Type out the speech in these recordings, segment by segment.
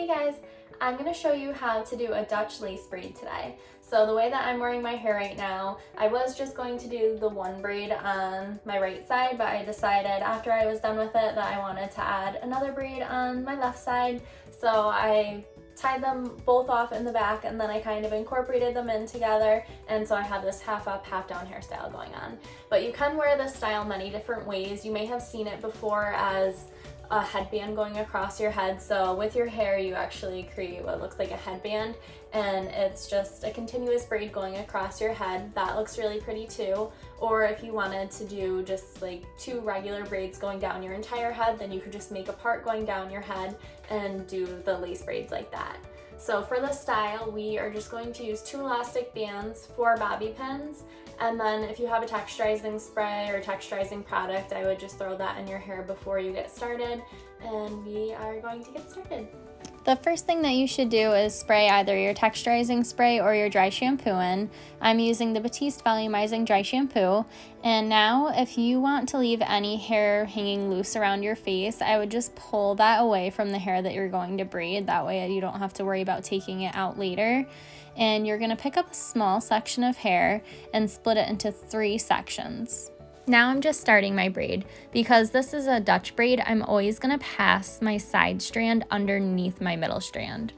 Hey guys, I'm going to show you how to do a Dutch lace braid today. So the way that I'm wearing my hair right now, I was just going to do the one braid on my right side, but I decided after I was done with it that I wanted to add another braid on my left side. So I tied them both off in the back and then I kind of incorporated them in together, and so I have this half up, half down hairstyle going on. But you can wear this style many different ways. You may have seen it before as a headband going across your head. So with your hair, you actually create what looks like a headband, and it's just a continuous braid going across your head. That looks really pretty too. Or if you wanted to do just like two regular braids going down your entire head, then you could just make a part going down your head and do the lace braids like that. So for this style, we are just going to use 2 elastic bands, 4 bobby pins, and then if you have a texturizing spray or texturizing product, I would just throw that in your hair before you get started, and we are going to get started. The first thing that you should do is spray either your texturizing spray or your dry shampoo in. I'm using the Batiste Volumizing dry shampoo. And now if you want to leave any hair hanging loose around your face, I would just pull that away from the hair that you're going to braid. That way you don't have to worry about taking it out later. And you're going to pick up a small section of hair and split it into 3 sections. Now I'm just starting my braid. Because this is a Dutch braid, I'm always going to pass my side strand underneath my middle strand.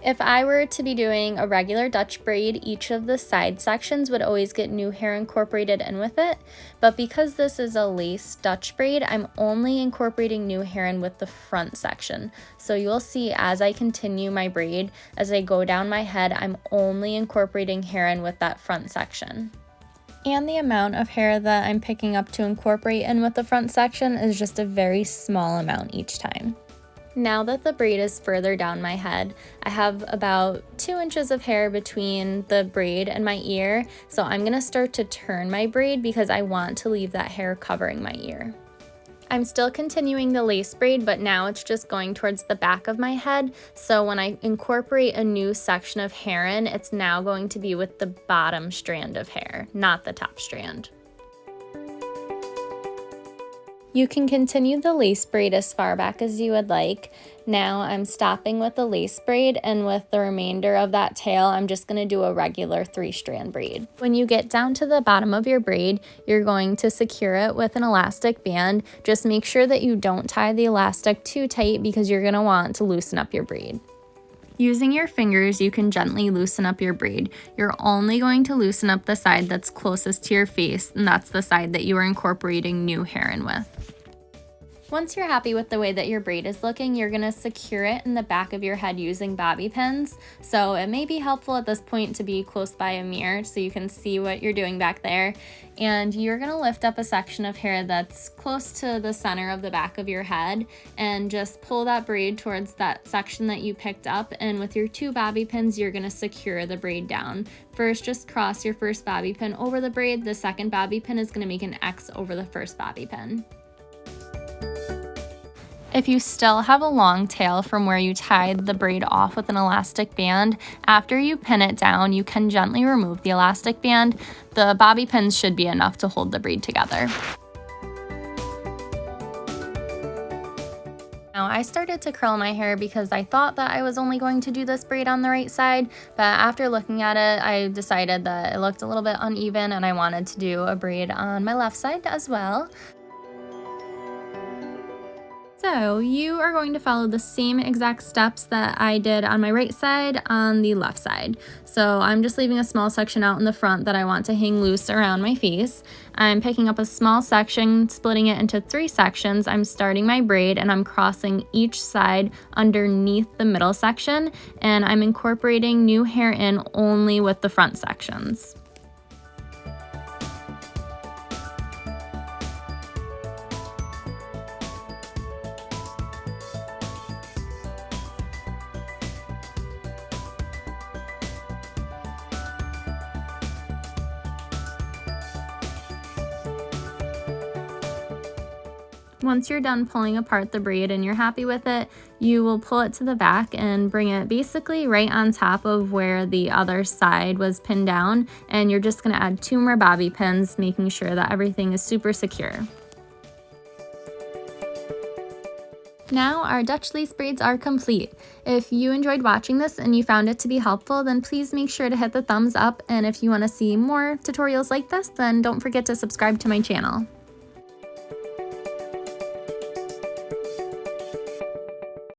If I were to be doing a regular Dutch braid, each of the side sections would always get new hair incorporated in with it. But because this is a lace Dutch braid, I'm only incorporating new hair in with the front section. So you'll see as I continue my braid, as I go down my head, I'm only incorporating hair in with that front section. And the amount of hair that I'm picking up to incorporate in with the front section is just a very small amount each time. Now that the braid is further down my head, I have about 2 inches of hair between the braid and my ear, so I'm going to start to turn my braid because I want to leave that hair covering my ear. I'm still continuing the lace braid, but now it's just going towards the back of my head, so when I incorporate a new section of hair in, it's now going to be with the bottom strand of hair, not the top strand. You can continue the lace braid as far back as you would like. Now I'm stopping with the lace braid, and with the remainder of that tail, I'm just going to do a regular 3-strand braid. When you get down to the bottom of your braid, you're going to secure it with an elastic band. Just make sure that you don't tie the elastic too tight because you're going to want to loosen up your braid. Using your fingers, you can gently loosen up your braid. You're only going to loosen up the side that's closest to your face, and that's the side that you are incorporating new hair in with. Once you're happy with the way that your braid is looking, you're going to secure it in the back of your head using bobby pins. So it may be helpful at this point to be close by a mirror so you can see what you're doing back there. And you're going to lift up a section of hair that's close to the center of the back of your head and just pull that braid towards that section that you picked up. And with your 2 bobby pins, you're going to secure the braid down. First, just cross your first bobby pin over the braid. The second bobby pin is going to make an X over the first bobby pin. If you still have a long tail from where you tied the braid off with an elastic band, after you pin it down, you can gently remove the elastic band. The bobby pins should be enough to hold the braid together. Now, I started to curl my hair because I thought that I was only going to do this braid on the right side, but after looking at it, I decided that it looked a little bit uneven and I wanted to do a braid on my left side as well. So you are going to follow the same exact steps that I did on my right side on the left side. So I'm just leaving a small section out in the front that I want to hang loose around my face. I'm picking up a small section, splitting it into 3 sections. I'm starting my braid and I'm crossing each side underneath the middle section, and I'm incorporating new hair in only with the front sections. Once you're done pulling apart the braid and you're happy with it, you will pull it to the back and bring it basically right on top of where the other side was pinned down, and you're just going to add 2 more bobby pins, making sure that everything is super secure. Now our Dutch lace braids are complete. If you enjoyed watching this and you found it to be helpful, then please make sure to hit the thumbs up, and if you want to see more tutorials like this, then don't forget to subscribe to my channel.